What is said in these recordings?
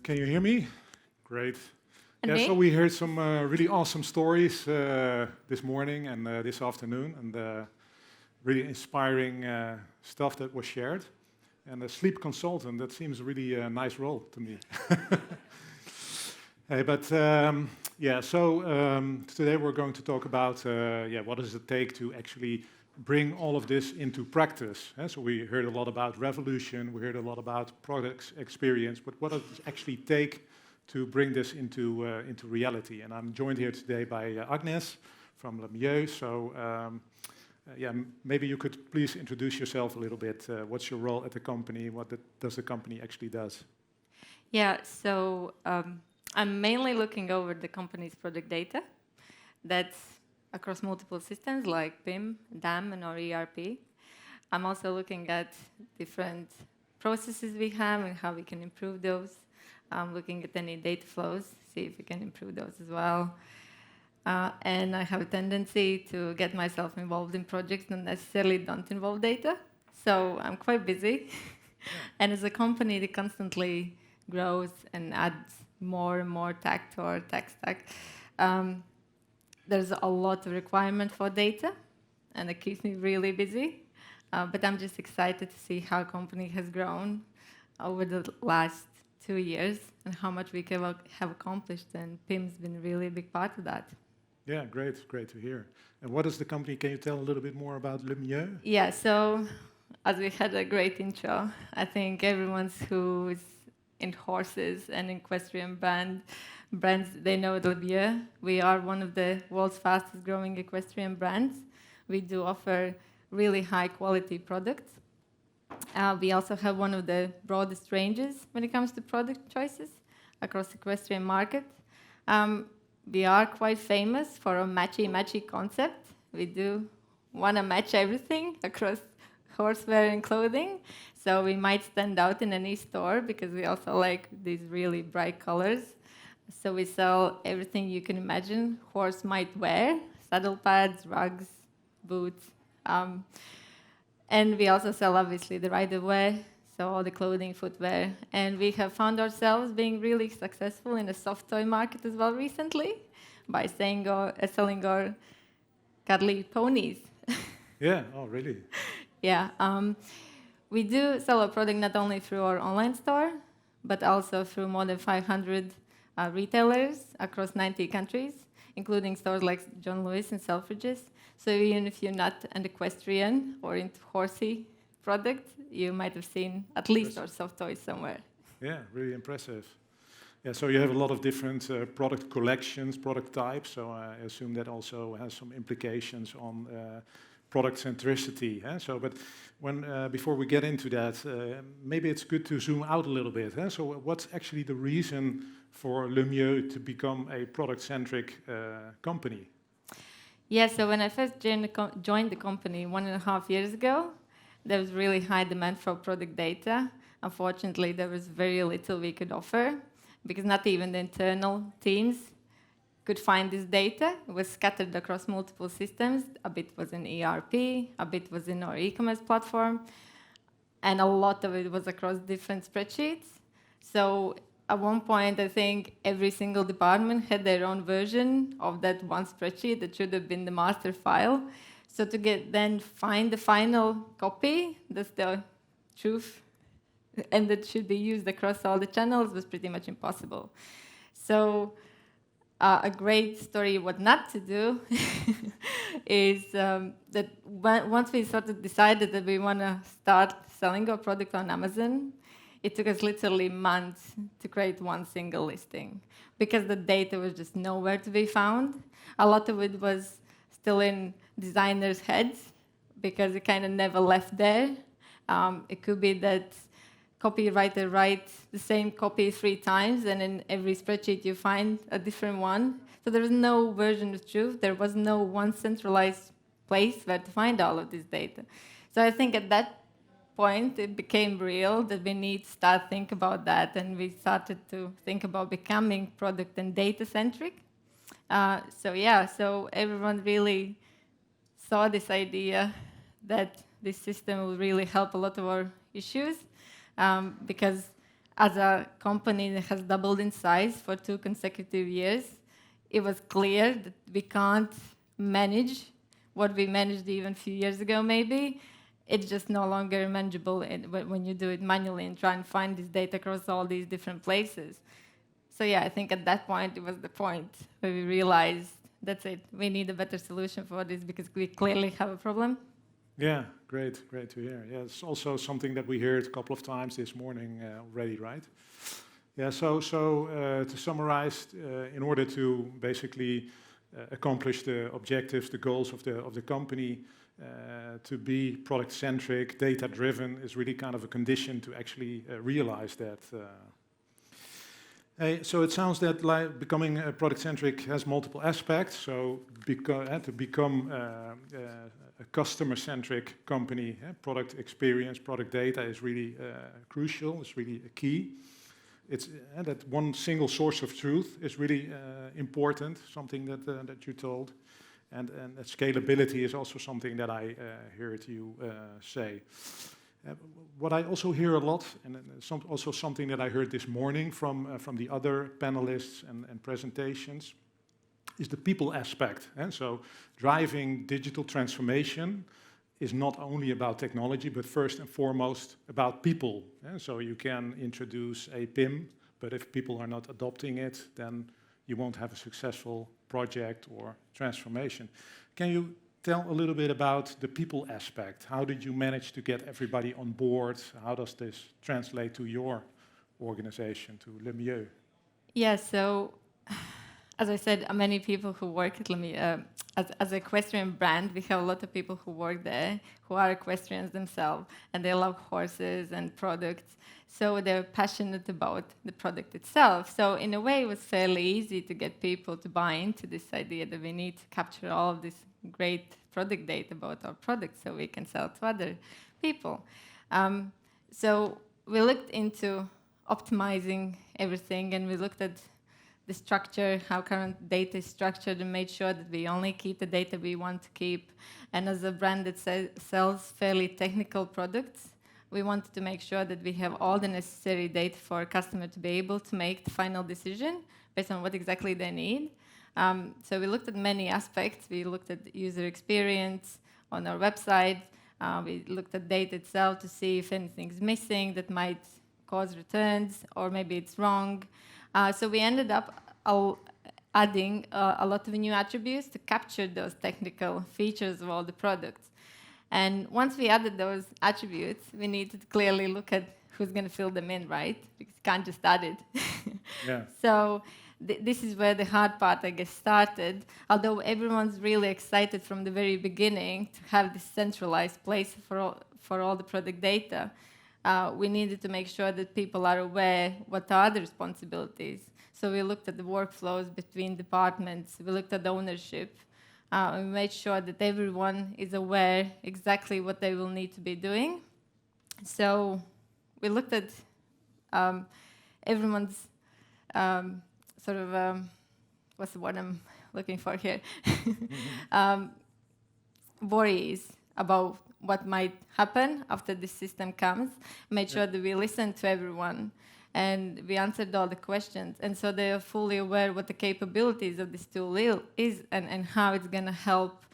Can you hear me? Great. And Yeah, me? so we heard some really awesome stories this morning and this afternoon, and really inspiring stuff that was shared. And a sleep consultant, that seems really a nice role to me. Hey, but yeah, so today we're going to talk about what does it take to actually bring all of this into practice. So we heard a lot about revolution, we heard a lot about products experience, but what does it actually take to bring this into reality? And I'm joined here today by Agnes from Mieux. So maybe you could please introduce yourself a little bit. What's your role at the company? What does the company actually does? Yeah, so I'm mainly looking over the company's product data. That's across multiple systems like PIM, DAM, and our ERP. I'm also looking at different processes we have and how we can improve those. I'm looking at any data flows, see if we can improve those as well. And I have a tendency to get myself involved in projects that necessarily don't involve data. So I'm quite busy. And as a company that constantly grows and adds more and more tech to our tech stack, there's a lot of requirement for data, and it keeps me really busy. But I'm just excited to see how company has grown over the last 2 years and how much we have accomplished, and PIM's been really a big part of that. Yeah, great to hear. And what is the company? Can you tell a little bit more about Mieux? Yeah, so as we had a great intro, I think everyone who's in horses and equestrian brands, they know Mieux. We are one of the world's fastest growing equestrian brands. We do offer really high quality products. We also have one of the broadest ranges when it comes to product choices across the equestrian market. We are quite famous for a matchy concept. We do want to match everything across horsewear and clothing. So we might stand out in any store because we also like these really bright colors. So we sell everything you can imagine horse might wear: saddle pads, rugs, boots. And we also sell, obviously, the rider wear, so all the clothing, footwear. And we have found ourselves being really successful in the soft toy market as well recently by selling our cuddly ponies. Yeah, oh really? Yeah. We do sell our product not only through our online store, but also through more than 500 retailers across 90 countries, including stores like John Lewis and Selfridges. So even if you're not an equestrian or into horsey products, you might have seen at least our soft toys somewhere. Yeah, really impressive. Yeah, so you have a lot of different product collections, product types, so I assume that also has some implications on product centricity. So, but before we get into that, maybe it's good to zoom out a little bit. So what's actually the reason for Mieux to become a product-centric company? Yeah, so when I first joined the company 1.5 years ago, there was really high demand for product data. Unfortunately, there was very little we could offer because not even the internal teams could find this data. It was scattered across multiple systems. A bit was in ERP, a bit was in our e-commerce platform, and a lot of it was across different spreadsheets. So at one point, I think every single department had their own version of that one spreadsheet that should have been the master file. So to find the final copy, that's the truth, and that should be used across all the channels was pretty much impossible. So a great story what not to do is that once we sort of decided that we want to start selling our product on Amazon, it took us literally months to create one single listing because the data was just nowhere to be found. A lot of it was still in designers' heads because it kind of never left there. It could be that copywriter writes the same copy 3 times, and in every spreadsheet you find a different one. So there was no version of truth. There was no one centralized place where to find all of this data. So I think at that point, it became real that we need to start think about that, and we started to think about becoming product and data-centric. So everyone really saw this idea that this system will really help a lot of our issues, because as a company that has doubled in size for 2 consecutive years, it was clear that we can't manage what we managed even a few years ago, maybe. It's just no longer manageable when you do it manually and try and find this data across all these different places. So yeah, I think at that point, it was the point where we realized, that's it, we need a better solution for this because we clearly have a problem. Yeah, great to hear. Yeah, it's also something that we heard a couple of times this morning already, right? Yeah, so to summarize, in order to basically accomplish the objectives, the goals of the company, to be product-centric, data-driven is really kind of a condition to actually realize that. So it sounds that like becoming product-centric has multiple aspects. So to become a customer-centric company, product experience, product data is really crucial. It's really a key. It's that one single source of truth is really important. Something that you told, and that scalability is also something that I heard you say. What I also hear a lot, and also something that I heard this morning from the other panelists and presentations, is the people aspect. And so driving digital transformation is not only about technology, but first and foremost about people. And so you can introduce a PIM, but if people are not adopting it, then you won't have a successful project or transformation. Can you tell a little bit about the people aspect? How did you manage to get everybody on board? How does this translate to your organization, to Mieux? Yeah, so as I said, many people who work at Mieux, as an equestrian brand, we have a lot of people who work there who are equestrians themselves, and they love horses and products. So they're passionate about the product itself. So in a way, it was fairly easy to get people to buy into this idea that we need to capture all of this great product data about our products so we can sell to other people. So we looked into optimizing everything, and we looked at the structure, how current data is structured, and made sure that we only keep the data we want to keep. And as a brand that sells fairly technical products, we wanted to make sure that we have all the necessary data for a customer to be able to make the final decision based on what exactly they need. So we looked at many aspects. We looked at user experience on our website. We looked at data itself to see if anything's missing that might cause returns, or maybe it's wrong. So we ended up adding a lot of new attributes to capture those technical features of all the products. And once we added those attributes, we needed to clearly look at who's going to fill them in, right? Because you can't just add it. Yeah. So this is where the hard part, I guess, started. Although everyone's really excited from the very beginning to have this centralized place for all the product data, we needed to make sure that people are aware what are the responsibilities. So we looked at the workflows between departments. We looked at ownership. We made sure that everyone is aware exactly what they will need to be doing. So we looked at everyone's what's the word I'm looking for here? Worries about what might happen after this system comes. Made sure that we listened to everyone and we answered all the questions. And so they are fully aware what the capabilities of this tool is and how it's going to help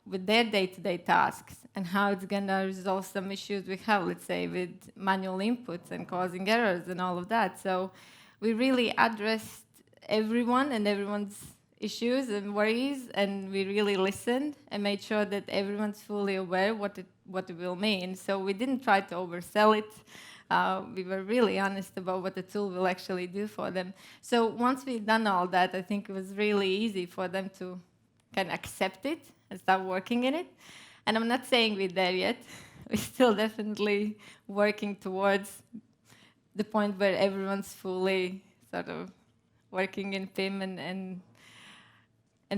with their day-to-day tasks and how it's going to resolve some issues we have, let's say, with manual inputs and causing errors and all of that. So we really addressed everyone and everyone's issues and worries, and we really listened and made sure that everyone's fully aware what it will mean. So we didn't try to oversell it. We were really honest about what the tool will actually do for them. So once we've done all that, I think it was really easy for them to kind of accept it and start working in it. And I'm not saying we're there yet. We're still definitely working towards the point where everyone's fully sort of working in PIM and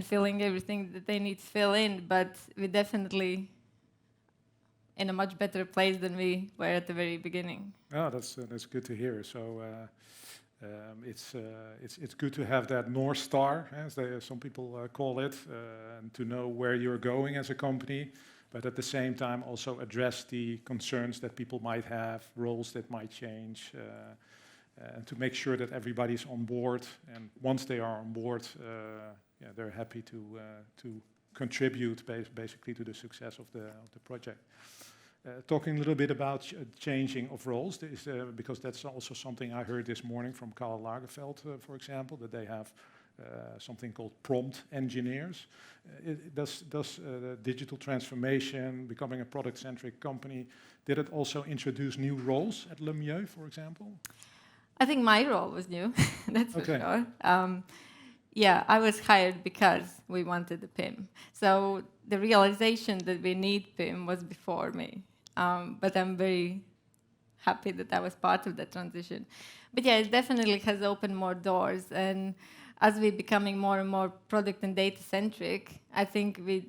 filling everything that they need to fill in. But we're definitely in a much better place than we were at the very beginning. Oh, that's good to hear. So it's good to have that North Star, as some people call it, and to know where you're going as a company. but at the same time also address the concerns that people might have, roles that might change, and to make sure that everybody's on board. And once they are on board, they're happy to contribute basically to the success of the project. Talking a little bit about changing of roles, because that's also something I heard this morning from Karl Lagerfeld, for example, that they have something called prompt engineers. Does digital transformation, becoming a product-centric company, did it also introduce new roles at Mieux, for example? I think my role was new, that's Okay. for sure. Yeah, I was hired because we wanted the PIM. So the realization that we need PIM was before me. But I'm very happy that I was part of that transition. But yeah, it definitely has opened more doors. And as we're becoming more and more product and data centric, I think we're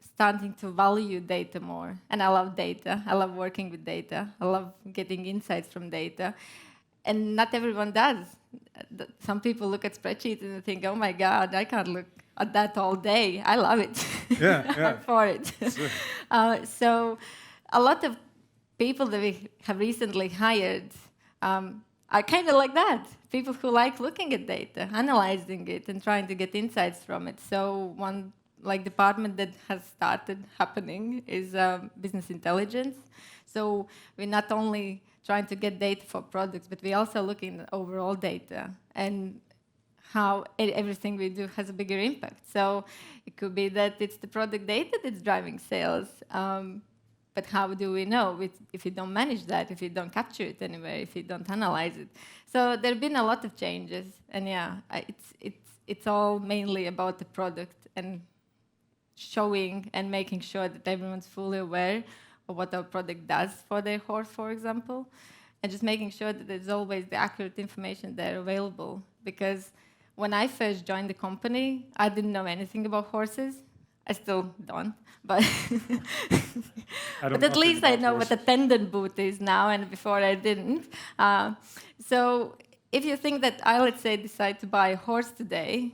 starting to value data more. And I love data. I love working with data. I love getting insights from data. And not everyone does. Some people look at spreadsheets and they think, oh my God, I can't look at that all day. I love it. Yeah. I'm for it. So a lot of people that we have recently hired are kind of like that. People who like looking at data, analyzing it, and trying to get insights from it. So one department that has started happening is business intelligence. So we're not only trying to get data for products, but we're also looking at overall data and how everything we do has a bigger impact. So it could be that it's the product data that's driving sales, but how do we know if you don't manage that, if you don't capture it anywhere, if you don't analyze it? So there have been a lot of changes, and yeah, it's all mainly about the product and showing and making sure that everyone's fully aware of what our product does for their horse, for example, and just making sure that there's always the accurate information there available. Because when I first joined the company, I didn't know anything about horses. I still don't, but but at least I know what a tendon boot is now, and before I didn't. So if you think that I, let's say, decide to buy a horse today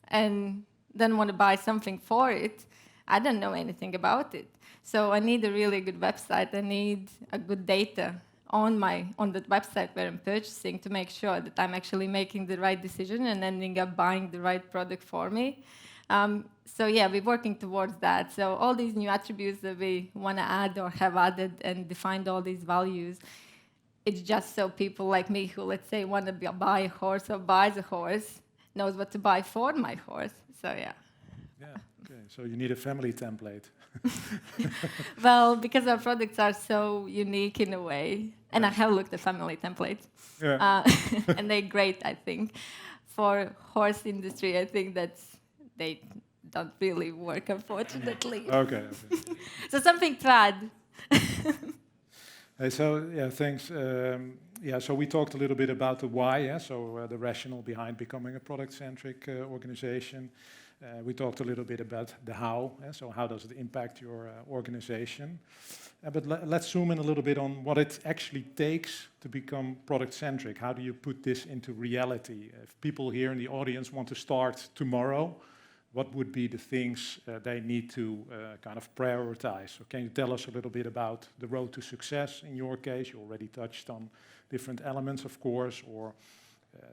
and then want to buy something for it, I don't know anything about it. So I need a really good website. I need a good data on the website where I'm purchasing to make sure that I'm actually making the right decision and ending up buying the right product for me. So yeah, we're working towards that. So all these new attributes that we want to add or have added and defined all these values, it's just so people like me who, let's say, want to buy a horse or buys a horse knows what to buy for my horse. So yeah. Yeah, okay. So you need a family template. Well, because our products are so unique in a way, and I have looked at family templates, and they're great, I think. For horse industry, I think they don't really work, unfortunately. Okay. So something trad. So yeah, thanks. So we talked a little bit about the why, so the rationale behind becoming a product-centric organization. We talked a little bit about the how, so how does it impact your organization. But let's zoom in a little bit on what it actually takes to become product-centric. How do you put this into reality? If people here in the audience want to start tomorrow, what would be the things they need to kind of prioritize? So can you tell us a little bit about the road to success in your case? You already touched on different elements, of course, or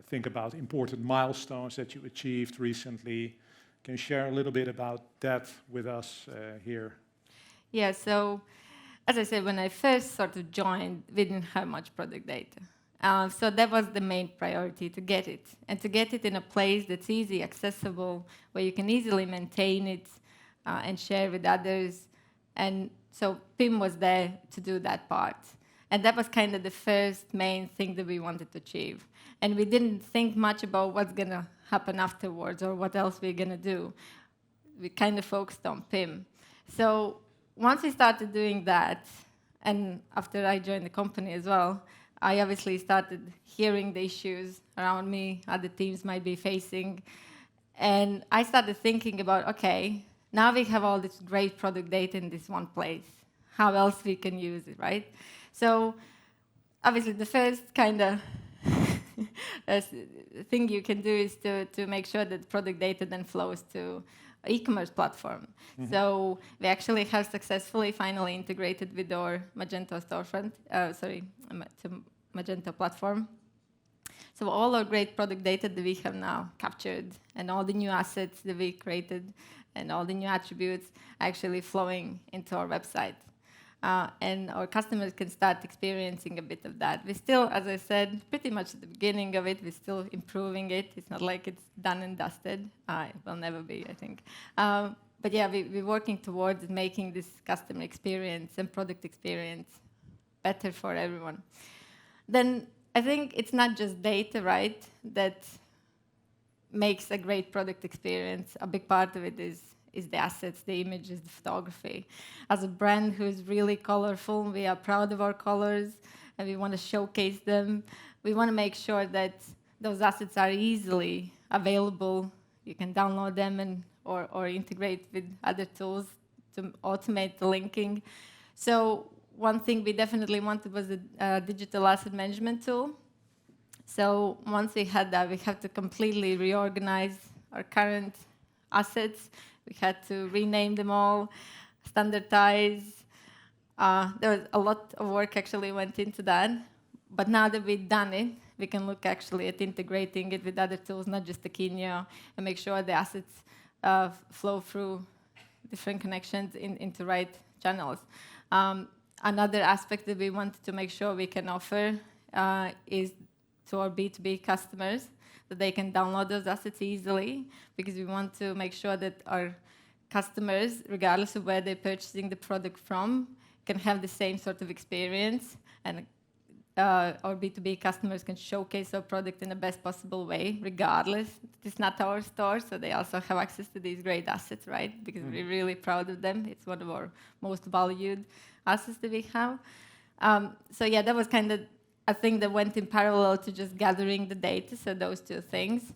think about important milestones that you achieved recently. Can you share a little bit about that with us here? Yeah, so as I said, when I first sort of joined, we didn't have much product data. So that was the main priority, to get it. And to get it in a place that's easy, accessible, where you can easily maintain it and share with others. And so PIM was there to do that part. And that was kind of the first main thing that we wanted to achieve. And we didn't think much about what's going to happen afterwards or what else we're going to do. We kind of focused on PIM. So once we started doing that, and after I joined the company as well, I obviously started hearing the issues around me, other teams might be facing. And I started thinking about, okay, now we have all this great product data in this one place. How else we can use it, right? So obviously the first kind of thing you can do is to make sure that product data then flows to e-commerce platform. So we actually have successfully finally integrated with our Magento storefront, to Magento platform. So all our great product data that we have now captured and all the new assets that we created and all the new attributes actually flowing into our website. And our customers can start experiencing a bit of that. We still, as I said, pretty much at the beginning of it, we're still improving it. It's not like it's done and dusted. It will never be, I think. But yeah, we're working towards making this customer experience and product experience better for everyone. Then I think it's not just data, right, that makes a great product experience. A big part of it is the assets, the images, the photography. As a brand who is really colorful, we are proud of our colors, and we want to showcase them. We want to make sure that those assets are easily available. You can download them or integrate with other tools to automate the linking. So one thing we definitely wanted was a digital asset management tool. So once we had that, we had to completely reorganize our current assets. We had to rename them all, standardize. There was a lot of work actually went into that. But now that we've done it, we can look actually at integrating it with other tools, not just Akinio, and make sure the assets flow through different connections into right channels. Another aspect that we wanted to make sure we can offer is to our B2B customers, that they can download those assets easily, because we want to make sure that our customers, regardless of where they're purchasing the product from, can have the same sort of experience, and our B2B customers can showcase our product in the best possible way, regardless. It's not our store, so they also have access to these great assets, right? Because we're really proud of them. It's one of our most valued assets that we have. So yeah, that was kind of a thing that went in parallel to just gathering the data, so those two things.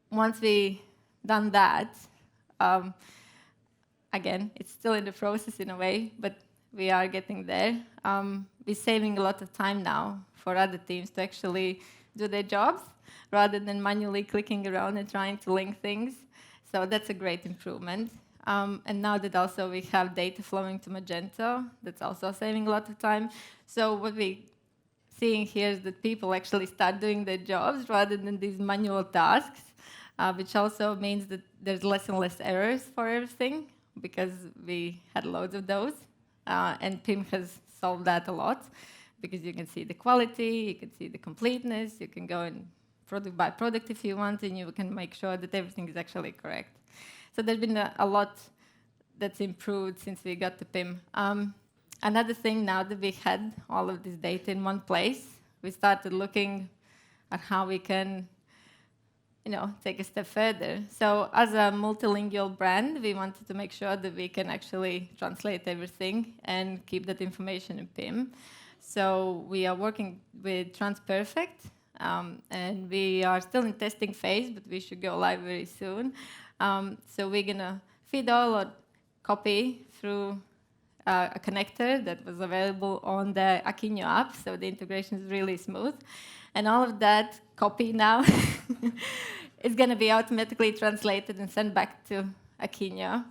Once we done that, again, it's still in the process in a way, but we are getting there. We're saving a lot of time now for other teams to actually do their jobs, rather than manually clicking around and trying to link things. So that's a great improvement. And now that also we have data flowing to Magento, that's also saving a lot of time. So what we're seeing here is that people actually start doing their jobs rather than these manual tasks, which also means that there's less and less errors for everything, because we had loads of those. And PIM has solved that a lot, because you can see the quality, you can see the completeness, you can go in product by product if you want, and you can make sure that everything is actually correct. So there's been a lot that's improved since we got to PIM. Another thing, now that we had all of this data in one place, we started looking at how we can, take a step further. So as a multilingual brand, we wanted to make sure that we can actually translate everything and keep that information in PIM. So we are working with transperfect, and we are still in testing phase, but we should go live very soon. So we're going to feed all our copy through a connector that was available on the Akinio app, so the integration is really smooth. And all of that copy now is going to be automatically translated and sent back to Akinio.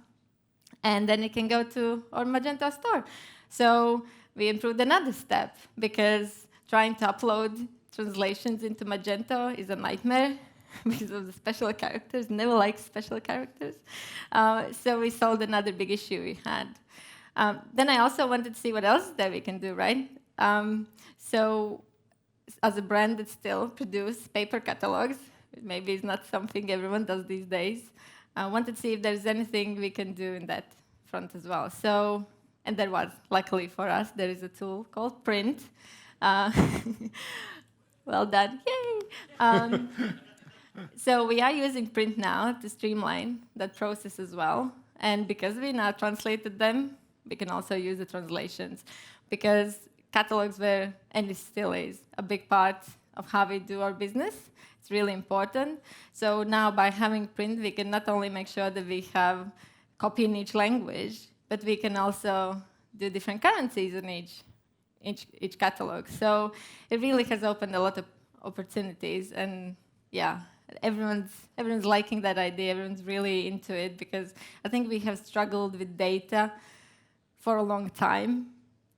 And then it can go to our Magento store. So we improved another step, because trying to upload translations into Magento is a nightmare because of the special characters. Never liked special characters. So we solved another big issue we had. Then I also wanted to see what else that we can do, right? So as a brand that still produces paper catalogs, maybe it's not something everyone does these days, I wanted to see if there's anything we can do in that front as well. So, and there was, luckily for us, there is a tool called Print. Well done, yay! So we are using Print now to streamline that process as well. And because we now translated them, we can also use the translations, because catalogs were, and it still is, a big part of how we do our business. It's really important. So now by having Print, we can not only make sure that we have copy in each language, but we can also do different currencies in each catalog. So it really has opened a lot of opportunities. And yeah, everyone's liking that idea. Everyone's really into it because I think we have struggled with data for a long time,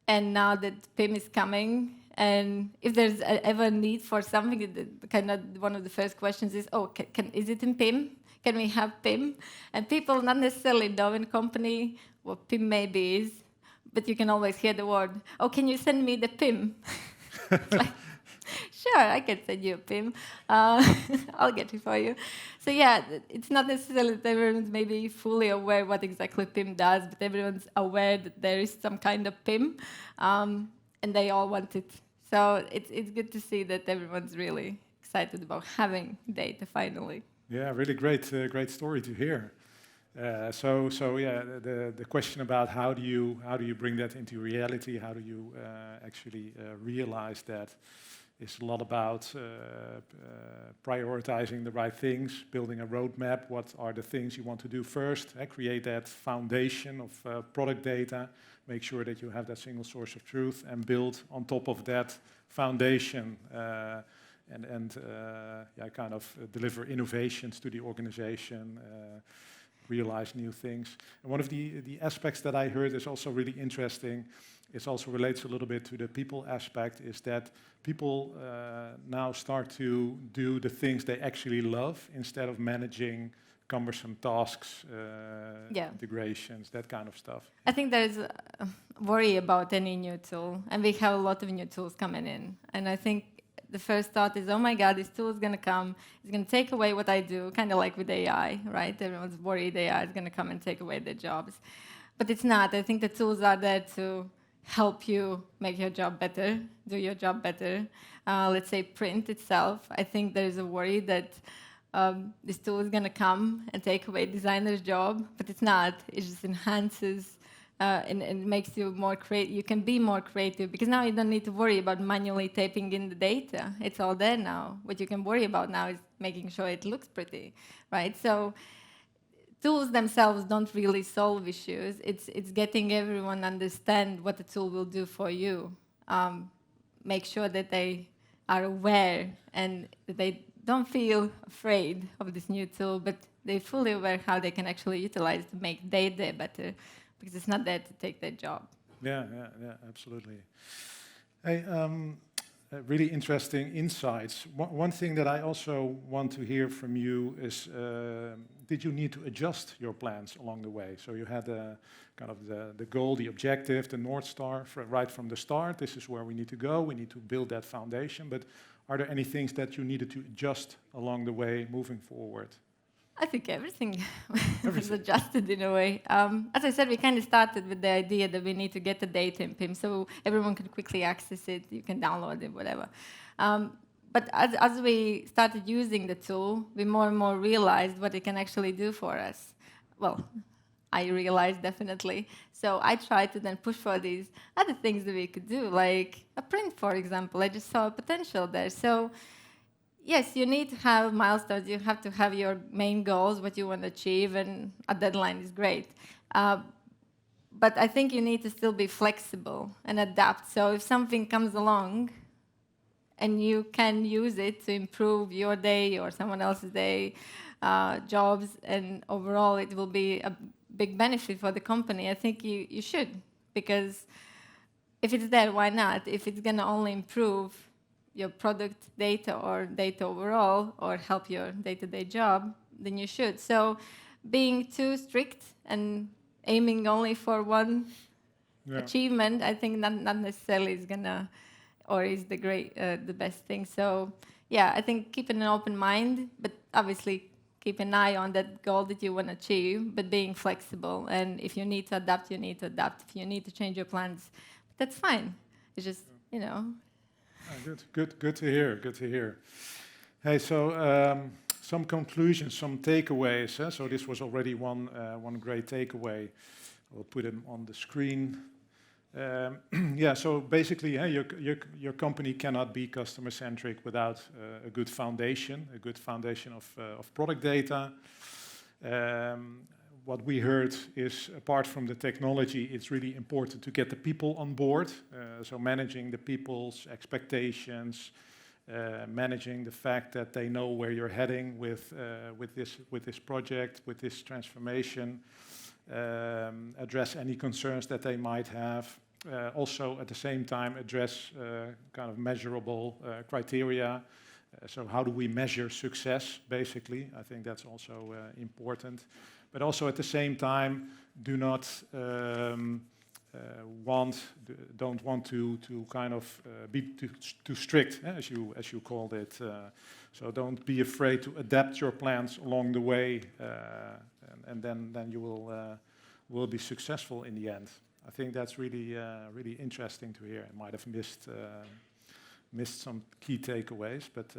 and now that PIM is coming, and if there's ever a need for something, kind of one of the first questions is, oh, is it in PIM? Can we have PIM? And people not necessarily know in company what PIM maybe is, but you can always hear the word, oh, can you send me the PIM? Like, sure, I can send you a PIM. I'll get it for you. So yeah, it's not necessarily that everyone's maybe fully aware what exactly PIM does, but everyone's aware that there is some kind of PIM, and they all want it. So it's good to see that everyone's really excited about having data finally. Yeah, really great story to hear. So yeah, the question about how do you bring that into reality? How do you actually realize that? Is a lot about prioritizing the right things, building a roadmap. What are the things you want to do first? Create that foundation of product data. Make sure that you have that single source of truth, and build on top of that foundation. And kind of deliver innovations to the organization, realize new things. And one of the aspects that I heard is also really interesting. It also relates a little bit to the people aspect, is that people now start to do the things they actually love instead of managing cumbersome tasks, integrations, that kind of stuff. I think there's a worry about any new tool, and we have a lot of new tools coming in. And I think the first thought is, oh my God, this tool is going to come, it's going to take away what I do, kind of like with AI, right? Everyone's worried AI is going to come and take away their jobs. But it's not. I think the tools are there to help you make your job better, do your job better. Let's say print itself. I think there's a worry that this tool is going to come and take away designer's job, but it's not. It just enhances and makes you more creative. You can be more creative because now you don't need to worry about manually typing in the data. It's all there now. What you can worry about now is making sure it looks pretty, right? So tools themselves don't really solve issues. It's getting everyone understand what the tool will do for you. Make sure that they are aware and that they don't feel afraid of this new tool, but they're fully aware how they can actually utilize it to make their day better, because it's not there to take their job. Yeah, absolutely. Hey, really interesting insights. One thing that I also want to hear from you is, did you need to adjust your plans along the way? So you had kind of the goal, the objective, the North Star right from the start. This is where we need to go. We need to build that foundation. But are there any things that you needed to adjust along the way moving forward? I think everything was adjusted in a way. As I said, we kind of started with the idea that we need to get the data in PIM so everyone can quickly access it, you can download it, whatever. But as we started using the tool, we more and more realized what it can actually do for us. Well, I realized definitely. So I tried to then push for these other things that we could do, like a print, for example. I just saw a potential there. So yes, you need to have milestones. You have to have your main goals, what you want to achieve, and a deadline is great. But I think you need to still be flexible and adapt. So if something comes along and you can use it to improve your day or someone else's day, jobs, and overall it will be a big benefit for the company, I think you should. Because if it's there, why not? If it's going to only improve your product data or data overall or help your day-to-day job, then you should. So being too strict and aiming only for one achievement, I think not necessarily is gonna or is the best thing. So yeah, I think keeping an open mind, but obviously keep an eye on that goal that you want to achieve, but being flexible. And if you need to adapt, you need to adapt. If you need to change your plans, that's fine. It's just, you know. Good to hear. Good to hear. Hey, so some conclusions, some takeaways. So this was already one great takeaway. We'll put it on the screen. So basically, your company cannot be customer-centric without a good foundation of product data. What we heard is, apart from the technology, it's really important to get the people on board. So managing the people's expectations, managing the fact that they know where you're heading with this project, with this transformation, address any concerns that they might have. Also, at the same time, address kind of measurable criteria. So how do we measure success, basically? I think that's also important. But also at the same time, don't want to kind of be too strict, as you called it. So don't be afraid to adapt your plans along the way, and then you will be successful in the end. I think that's really interesting to hear. I might have missed some key takeaways, but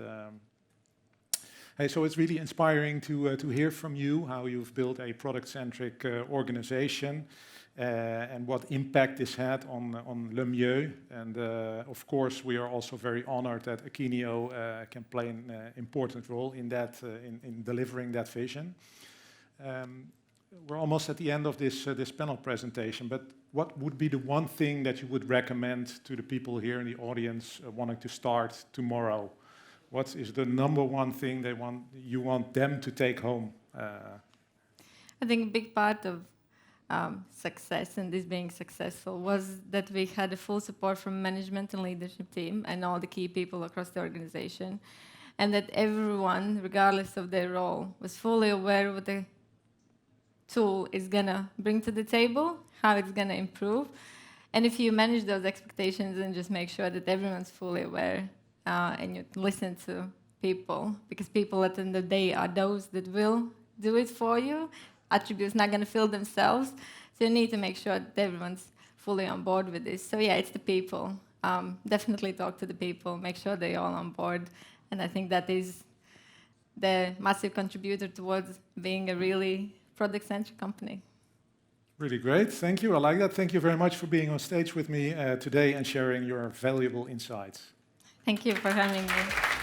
hey, so it's really inspiring to hear from you how you've built a product-centric organization and what impact this had on Le Mieux. And of course, we are also very honored that Akinio can play an important role in that, in delivering that vision. We're almost at the end of this panel presentation, but what would be the one thing that you would recommend to the people here in the audience wanting to start tomorrow? What is the number one thing you want them to take home? I think a big part of success and this being successful was that we had a full support from management and leadership team and all the key people across the organization, and that everyone, regardless of their role, was fully aware of what the tool is going to bring to the table, how it's going to improve. And if you manage those expectations and just make sure that everyone's fully aware and you listen to people, because people at the end of the day are those that will do it for you. Attributes not going to fill themselves. So you need to make sure that everyone's fully on board with this. So yeah, it's the people. Definitely talk to the people, make sure they're all on board. And I think that is the massive contributor towards being a really product-centric company. Really great, thank you, I like that. Thank you very much for being on stage with me today and sharing your valuable insights. Thank you for having me.